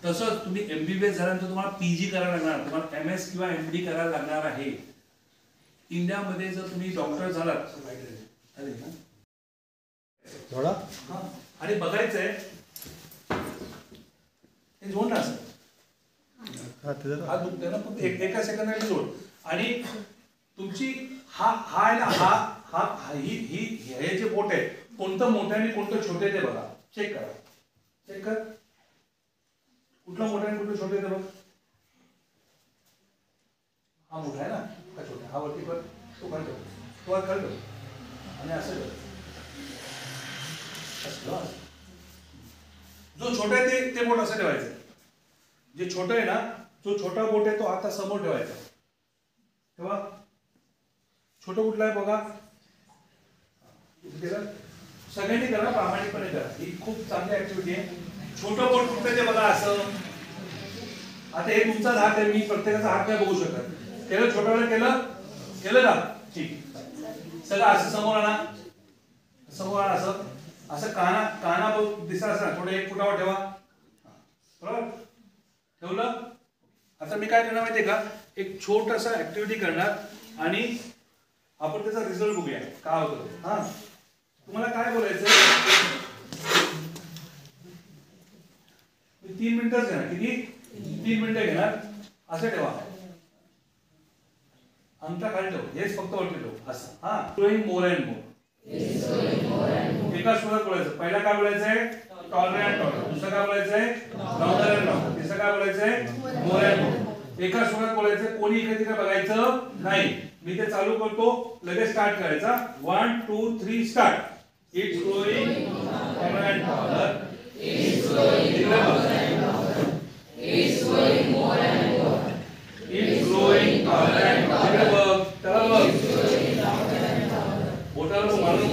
तसंच तुम्ही MBBS झाल्यानंतर तुम्हाला PG करायला लागणार, तुम्हाला MS किंवा MD करायला लागणार आहे. इंडियामध्ये जर तुम्ही डॉक्टर झालात थोडा आणि बघायचंय हे जोड ना असं हा दुखतोय ना, फक्त एका सेकंदाने जोड. आणि तुमची हा आहे ना, हे जे बोट आहे कोणतं मोठं आणि कोणतं छोटे ते बघा, चेक करा, चेक कर कुठलं मोठं आणि कुठलं छोटे ते बघ. हा मोठा आहे ना का छोटा, हा वरती कर, तो खाली ठेव, तो खाली ठेव आणि असं कर. जो छोटा आहे ते बोट असं ठेवायचं. जे छोटं आहे ना, जो छोटा बोट आहे तो आता समोर ठेवायचा. तेव्हा छोटं कुठलं आहे बघा, सगळ्यांनी करा, प्रामाणिकपणे करा, ही खूप चांगली ऍक्टिव्हिटी आहे. छोटं बोट कुठलं ते बघा असं. आता हे तुमचा हात आहे, मी प्रत्येकाचा हात नाही बघू शकत. केलं छोटं वेळ केलं ना, ठीक. सगळं असं समोर आणा, समोर आणा, असं असं काना दिसा असं थोडं 1 फुटावर ठेवा. बरोबर ठेवलं. आता मी काय करणार माहितीये का, एक छोटासा ऍक्टिव्हिटी करणार आणि आपण त्याचा रिझल्ट बघूया काय होतं. हा तुम्हाला काय बोलायचं, 3 मिनिटच घेणार. किती? 3 मिनिटं घेणार. असं ठेवा, अंगठा खाली ठेव, हेच फक्त वरती ठेव असं. हा ग्रोइंग मोर अँड मोर. एका सुरात बोलायचं. पहिला काय बोलायचंय, टॉलर अँड टॉलर. दुसरं काय बोलायचंय, लाउडर अँड लाउडर. तिसरं काय बोलायचंय, मोर अँड मोर. एका सुरात बोलायचं, कोणी इकडे तिकडे बघायचं नाही. मी ते चालू करतो, लगेच स्टार्ट करायचा. 1 2 3 start. It's growing taller and taller. It's growing taller and taller. It's growing more and more. It's growing taller and taller. बघ त्याला बघ, बोटाला मारून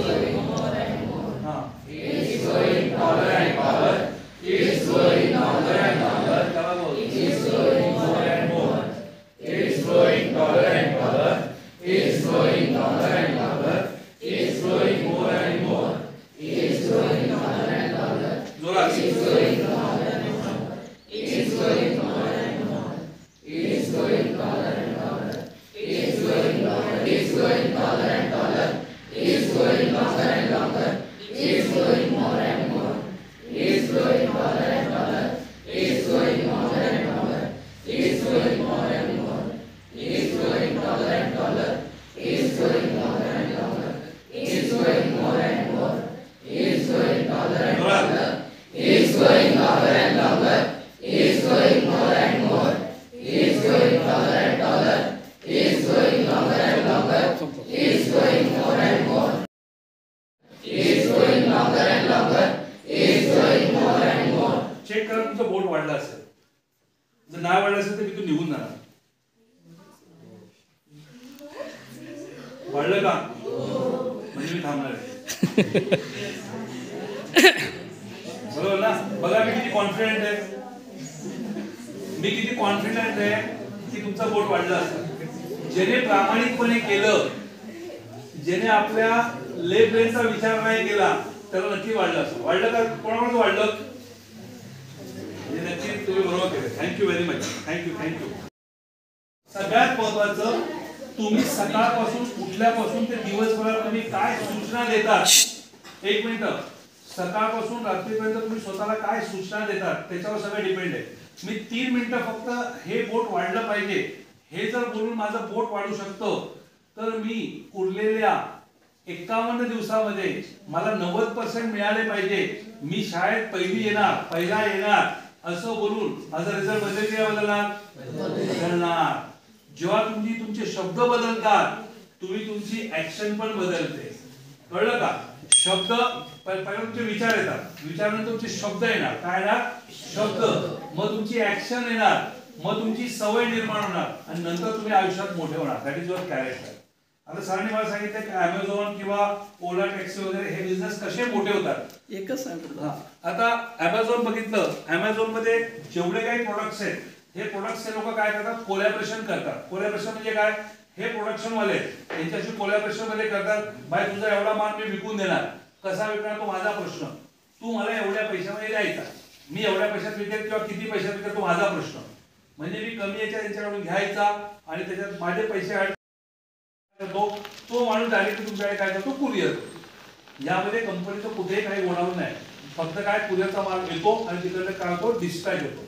हा. It's growing taller and taller. It's growing taller and taller. त्याला बघ, it's growing more and more. It's growing taller and taller. It's growing taller and taller. It's growing more and more. It's growing taller and taller. Zorat. It's growing taller and taller. It's growing taller and taller. It's growing taller and taller. It's growing taller. It's growing taller and taller. It's growing longer and longer. It's growing more and more. It's growing taller and taller. It's growing longer and longer. It's growing more and more. It's growing taller and taller. It's growing longer and longer. It's growing more and more. It's growing taller and taller. It's growing longer and longer. It's growing more and more. It's growing taller and taller. It's growing longer and longer. It's growing more and more. It's growing longer and longer. It's growing more and more. Check करा तुमचं बोट वाढलं असेल. जर नाही वाढलं असेल तर मी तू निघून जाणार. वाढलं का? म्हणजे मी थांबणार आहे. बरोबर ना? बघा मी किती कॉन्फिडेंट आहे. मी किती कॉन्फिडेंट आहे की तुमचा बोट वाढला असेल. ज्याने प्रामाणिकपणे केलं, ज्याने आपल्या लेफ्ट ब्रेनचा विचार नाही केला त्याला नक्की वाढलं असेल. वाढलं का? कोणाकडून वाढलं? नक्की तुम्ही बरोबर केलं. Thank you very much. थँक्यू. सगळ्यात महत्वाचं, तुम्ही सकाळपासून उठल्यापासून ते दिवसभरात तुम्ही काय सूचना देतात. 1 मिनिट. सकाळपासून रात्रीपर्यंत तुम्ही स्वतःला काय सूचना देतात त्याच्यावर सगळं डिपेंड आहे. मी 3 मिनिटं फक्त हे बोट वाढलं पाहिजे हे जर बोलून माझं बोट वाढू शकतो तर मी उरलेल्या 51 दिवसामध्ये मला 90% मिळाले पाहिजे. मी शाळेत पहिला येणार असं बोलून माझा रिझल्ट बदलेल किंवा बदलणार. जेव्हा तुमचे शब्द बदलतात तुम्ही तुमची ऍक्शन पण बदलते. कळलं का? शब्द पहिला तुमचे विचार येतात, विचारानंतर तुमचे शब्द येणार. काय येणार? शब्द. मग तुमची ऍक्शन येणार, मग तुमची सवय निर्माण होणार आणि नंतर तुम्ही आयुष्यात मोठे होणार. That is your character. आता सरांनी मला सांगितलं की अमेझॉन किंवा ओला टॅक्सी वगैरे हे बिझनेस कसे मोठे होतात. एकच सांगितलं. आता अमेझॉन बघितलं, अमेझॉन मध्ये जेवढे काही प्रोडक्ट्स आहेत हे प्रोडक्ट्स लोक काय करतात, कोलॅबरेशन करतात. कोलॅबरेशन म्हणजे काय? हे प्रोडक्शन वाले यांच्याशी कोलॅबरेशन मध्ये करतात. बाय तुझा एवढा माल मी विकून देणार. कसा विकणार तो माझा प्रश्न, तू मला एवढ्या पैशामध्ये द्यायचा. मी एवढ्या पैशात विकेल किंवा किती पैशात विकेल तो माझा प्रश्न. म्हणजे मी कमी याच्या त्यांच्याकडून घ्यायचा आणि त्याच्यात माझे पैसे ऍड करतो. तो माणूस डायरेक्टली तुमच्याकडे काय करतो, कुरिअर. यामध्ये कंपनीचं कुठेही काही गोडाऊन नाही, फक्त काय कुरिअरचा माल येतो आणि तिकडे काय होतो, डिस्पॅच होतो.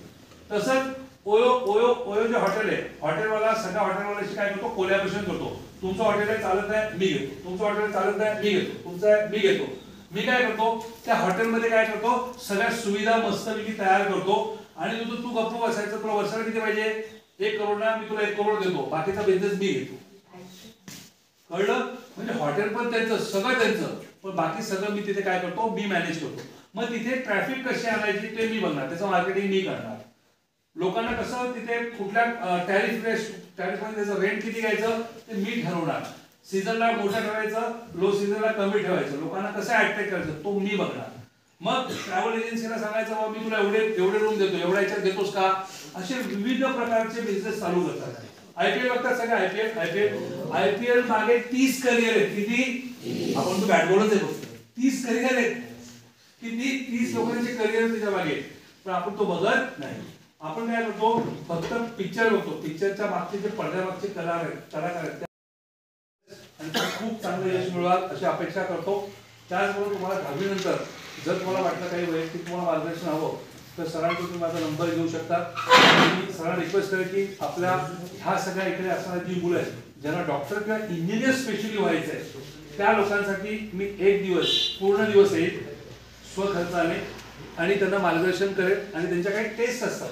तसंच ओयो ओयो ओयो जे हॉटेल आहे, हॉटेलवाला सगळ्या हॉटेलवाल्याशी काय करतो, कोलॅबोरेशन करतो. तुमचं हॉटेल आहे चालत नाही, मी घेतो. तुमचं हॉटेल चालत नाही, मी घेतो. तुमचं आहे, मी घेतो. मी काय करतो, त्या हॉटेलमध्ये काय करतो, सगळ्या सुविधा मस्तपैकी तयार करतो आणि तू गप्प बसायचं. तुला वर्षाला किती पाहिजे, 1 करोड ना, मी तुला 1 करोड देतो, बाकीचा बिझनेस मी घेतो. कळलं? म्हणजे हॉटेल पण त्यांचं, सगळं त्यांचं, पण बाकी सगळं मी तिथे काय करतो, मी मॅनेज करतो. मग तिथे ट्रॅफिक कशी आणायची ते मी बघणार, त्याचं मार्केटिंग मी करणार. लोकांना कसं तिथे कुठल्या टॅरिफमध्ये त्याचं रेंट किती घ्यायचं ते मी ठरवणार. सीझनला मोठं ठेवायचं, लो सीझनला कमी ठेवायचं, लोकांना कसं अट्रॅक्ट करायचं तो मी बघणार. मग ट्रॅव्हल एजन्सीला सांगायचं बाबा मी तुला एवढे रूम देतो, एवढ्या याच्यात देतोस का, असे विविध प्रकारचे बिझनेस चालू करतात. आयपीएल बघतात सगळं. आयपीएल मागे 30 करिअर आहेत. किती, आपण तो बॅटबॉलच आहे बघतो, 30 करिअर आहेत. किती, 30 लोकांचे करिअर त्याच्या मागे, पण आपण तो बघत नाही. आपण काय करतो, फक्त पिक्चर बघतो. पिक्चरच्या मागचे जे पडद्यामागचे कलाकार आहेत आणि खूप चांगलं यश मिळवाल अशी अपेक्षा करतो. त्याचबरोबर तुम्हाला 10वी नंतर जर तुम्हाला वाटलं काही वैयक्तिक तुम्हाला मार्गदर्शन हवं तर सरांकडून तुम्ही माझा नंबर घेऊ शकता. मी सरांना रिक्वेस्ट करेन की आपल्या ह्या सगळ्या इकडे असणारी जी मुलं आहेत ज्यांना डॉक्टर किंवा इंजिनियर स्पेशली व्हायचं आहे त्या लोकांसाठी मी 1 दिवस पूर्ण दिवस येईल स्वखर्चाने आणि त्यांना मार्गदर्शन करेन. आणि त्यांच्या काही टेस्ट असतात,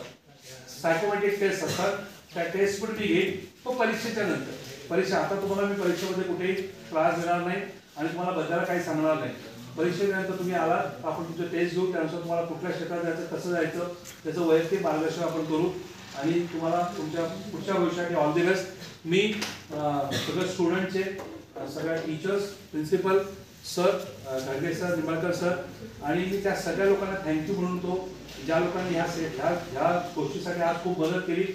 सायकोमेट्रिक टेस्ट असतात, त्या टेस्ट पण मी घेईन. तो परीक्षेच्या नंतर. परीक्षा आता तुम्हाला मी परीक्षेमध्ये कुठेही त्रास देणार नाही आणि तुम्हाला बदलायला काही सांगणार नाही. परीक्षेनंतर तुम्ही आला आपण तुमचे टेस्ट घेऊ, त्यानुसार तुम्हाला कुठल्या क्षेत्रात जायचं, कसं जायचं त्याचं वैयक्तिक मार्गदर्शन आपण करू आणि तुम्हाला तुमच्या पुढच्या भविष्यासाठी ऑल द बेस्ट. मी सगळ्या स्टुडंटचे, सगळ्या टीचर्स, प्रिन्सिपल सर, घाडगे सर, निंबाळकर सर आणि मी त्या सगळ्या लोकांना थँक्यू म्हणतो ज्या लोकांनी ह्या गोष्टीसाठी आज खूप मदत केली.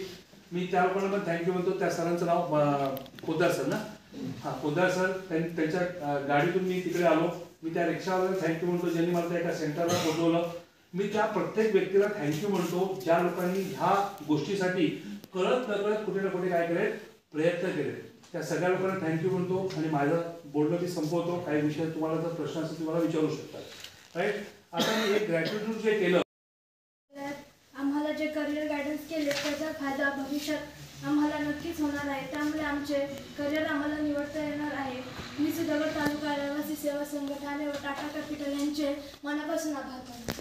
मी त्या लोकांना पण थँक्यू म्हणतो. त्या सरांचं नाव पोद्दार सर ना, हां पोद्दार सर, त्यांच्या गाडीतून मी तिकडे आलो. मी त्या रिक्षावाल्याला थँक्यू म्हणतो ज्यांनी मला त्या एका सेंटरला पोहोचवलं. मी त्या प्रत्येक व्यक्तीला थँक्यू म्हणतो ज्या लोकांनी ह्या गोष्टीसाठी कळत नकळत कुठे ना कुठे काय केले, प्रयत्न केले. त्या सगळ्या लोकांना थँक्यू म्हणतो आणि माझं बोलणं मी संपवतो. काही विषय तुम्हाला जर प्रश्न असेल तुम्हाला विचारू शकतात. राईट. आता मी एक ग्रॅटिट्यूड जे केलं, आम्हाला जे करिअर गायडन्स केले त्याचा फायदा भविष्यात आम्हाला नक्कीच होणार आहे. त्यामुळे आमचे करिअर आम्हाला निवडता येणार आहे. मी सुधागड तालुका रहिवासी सेवा संघ ठाणे व टाटा कॅपिटल यांचे मनापासून आभार मानतो.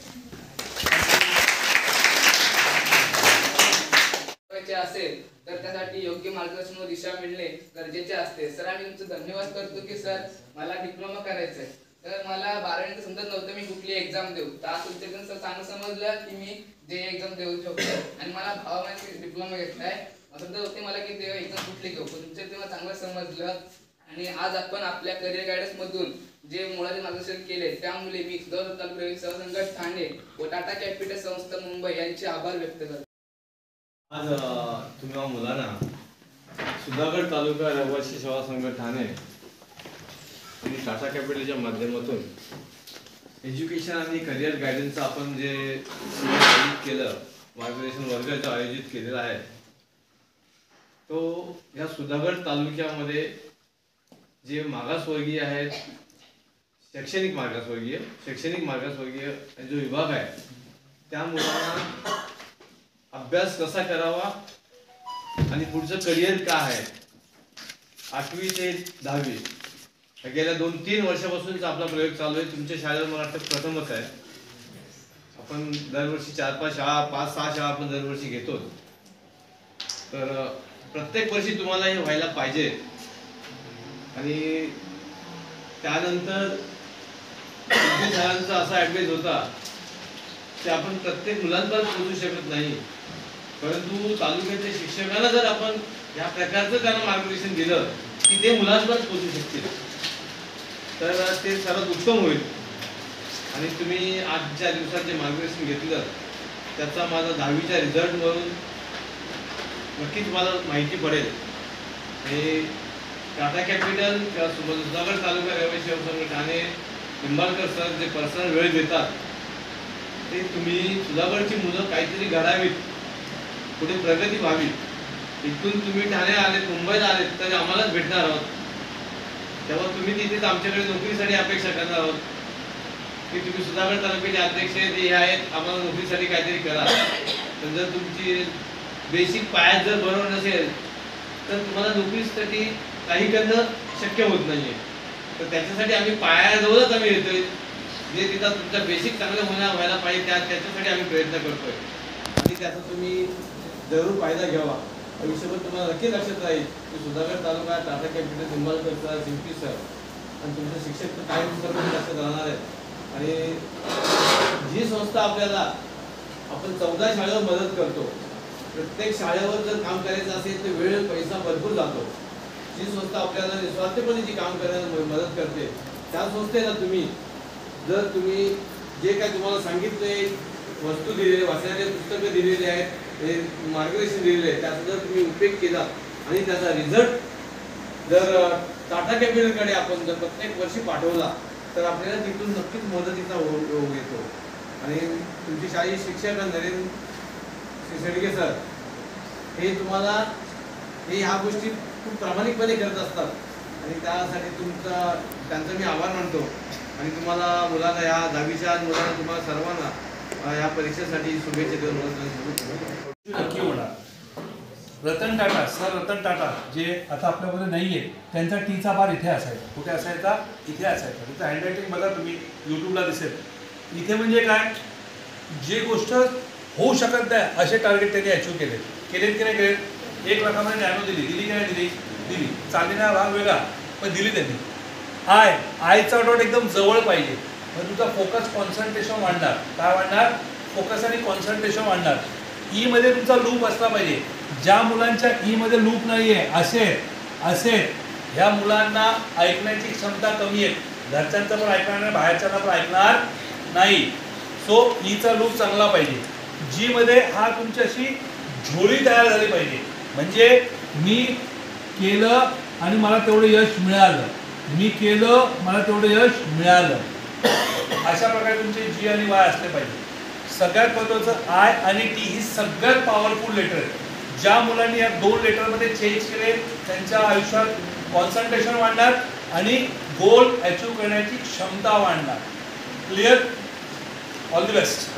असेल तर त्यासाठी योग्य मार्गदर्शन व दिशा मिळणे गरजेचे असते. सर आम्ही तुमचं धन्यवाद करतो की सर मला डिप्लोमा करायचा आहे. तर मला 12वी समजत नव्हतं मी कुठली एक्झाम देऊ. तर आज तुमच्याकडून सर चांगलं समजलं की मी जे एक्झाम देऊ शकतो आणि मला भावामध्ये डिप्लोमा घेतलाय. समजत होते मला की ते एक्झाम कुठली घेऊ, पण तुमच्या तेव्हा चांगलं समजलं आणि आज आपण आपल्या करिअर गायडन्स मधून जे मुलाचे मार्गदर्शन केले त्यामुळे मी सुधागड तालुका रहिवासी सेवा संघ ठाणे व टाटा कॅपिटल संस्था मुंबई यांचे आभार व्यक्त करतो. आज तुम्हा मुलांना सुधागड तालुका रहिवासी सेवा संघ ठाणे आणि टाटा कॅपिटलच्या माध्यमातून एज्युकेशन आणि करिअर गायडन्सचं आपण जे आयोजित केलं, मार्गदर्शन वर्गाचं आयोजित केलेला आहे तो ह्या सुधागड तालुक्यामध्ये जे मागासवर्गीय आहेत, शैक्षणिक मागासवर्गीय जो विभाग आहे त्या मुलांना अभ्यास कसा करावा आणि पुढचं करिअर काय आहे, 8वी ते 10वी गेल्या 2-3 वर्षापासूनचा आपला प्रयोग चालू आहे. तुमच्या शाळेवर मला वाटतं प्रथमच आहे. आपण दरवर्षी 4-5 शाळा, 5-6 शाळा आपण दरवर्षी घेतो. तर प्रत्येक वर्षी तुम्हाला हे व्हायला पाहिजे. आणि त्यानंतर शाळांचा असा ॲडवाइस होता की आपण प्रत्येक मुलांपर्यंत पोहोचू शकत नाही, परंतु तालुक्याच्या शिक्षकांना जर आपण या प्रकारचं त्यांना मार्गदर्शन दिलं की ते मुलांपर्यंत पोहोचू शकतील तर ते सर्वात उत्तम होईल. आणि तुम्ही आजच्या दिवसात जे मार्गदर्शन घेतलं त्याचा माझा 10वीच्या रिझल्टवरून नक्की तुम्हाला माहिती पडेल. आणि टाटा कॅपिटल किंवा सुधागड तालुका रहिवासी सेवा संघ ठाणे निंबाळकर सर जे पर्सनल वेळ देतात ते तुम्ही सुधागडची मुलं काहीतरी घडावीत, पुढे प्रगती व्हावी. इथून तुम्ही ठाणे आले, मुंबईला आलेत तर आम्हालाच भेटणार आहोत. तेव्हा तुम्ही तिथेच आमच्याकडे नोकरीसाठी अपेक्षा करणार आहोत की तुम्ही सुधागड तालुक्याचे अध्यक्ष हे आहेत, आम्हाला नोकरीसाठी काहीतरी करा. पण जर तुमची बेसिक पाया जर बरोबर नसेल तर तुम्हाला नोकरीसाठी काही करणं शक्य होत नाहीये. तर त्याच्यासाठी आम्ही पायाजवळच आम्ही येतोय, जे तिथं तुमचा बेसिक चांगलं व्हायला पाहिजे त्याच्यासाठी आम्ही प्रयत्न करतोय. आणि त्याचा तुम्ही जरूर फायदा घ्यावा. आयुष्यभर तुम्हाला नक्की लक्षात राहील की सुधागड तालुका, टाटा कॅपिटल, निंबाळकर सर, शिंपी सर आणि तुमचे शिक्षक तर काही दिवसांमध्ये लक्षात राहणार आहेत. आणि जी संस्था आपल्याला, आपण 14 शाळेवर मदत करतो, प्रत्येक शाळेवर जर काम करायचं असेल तर वेळ पैसा भरपूर जातो. जी संस्था आपल्याला निस्वार्थपणे जी काम करायला मदत करते त्या संस्थेला तुम्ही जर तुम्ही जे काय तुम्हाला सांगितले, वस्तू दिलेले, वाचण्याचे पुस्तकं दिलेले आहेत, हे मार्गदर्शन दिलेले आहे, त्याचा जर तुम्ही उपयोग केला आणि त्याचा रिझल्ट जर टाटा कॅपिटलकडे आपण जर प्रत्येक वर्षी पाठवला तर आपल्याला तिथून नक्कीच मदतीचा योग येतो. आणि तुमचे शालेय शिक्षक नरेंद्र शेडगे सर हे तुम्हाला ह्या गोष्टी खूप प्रामाणिकपणे करत असतात आणि त्यासाठी त्यांचा मी आभार मानतो. आणि तुम्हाला मुलांना, या 10वीच्या मुलांना, तुम्हाला सर्वांना या परीक्षेसाठी शुभेच्छा देऊन नक्की होणार. रतन टाटा, सर रतन टाटा जे आता आपल्यामध्ये नाहीये, त्यांचा टीचा बार इथे असायचा. कुठे असायचा? इथे असायचा. तिथं हँडरायटिंग बघा तुम्ही, यूट्यूबला दिसेल. इथे म्हणजे काय, जे गोष्ट होऊ शकत नाही असे टार्गेट त्यांनी अचीव केलेत की नाही केलेत. 1 लाखामध्ये नॅनो दिली की नाही दिली. चालण्याचा भाग वेगळा पण दिली त्यांनी. आयचा डॉट एकदम जवळ पाहिजे, मग तुझा फोकस, कॉन्सन्ट्रेशन वाढणार. काय वाढणार? फोकस आणि कॉन्सन्ट्रेशन वाढणार. ई मध्ये तुमचा लूप असला पाहिजे. ज्या मुलांच्या ई मध्ये लूप नाहीये असे ह्या मुलांना ऐकण्याची क्षमता कमी आहे. घरच्यांचं पण ऐकणार नाही, बाहेरच्यांना पण ऐकणार नाही. सो ईचा लूप चांगला पाहिजे. जी मध्ये हा तुमच्याशी झोळी तयार झाली पाहिजे. म्हणजे मी केलं आणि मला तेवढं यश मिळालं, अशा प्रकारे तुमचे जी आणि वाय असले पाहिजे. सगळ्यात महत्त्वाचं आय आणि टी ही सगळ्यात पॉवरफुल लेटर आहे. ज्या मुलांनी या 2 लेटरमध्ये चेंज केले त्यांच्या आयुष्यात कॉन्सन्ट्रेशन वाढणार आणि गोल अचीव करण्याची क्षमता वाढणार. क्लिअर? All the best.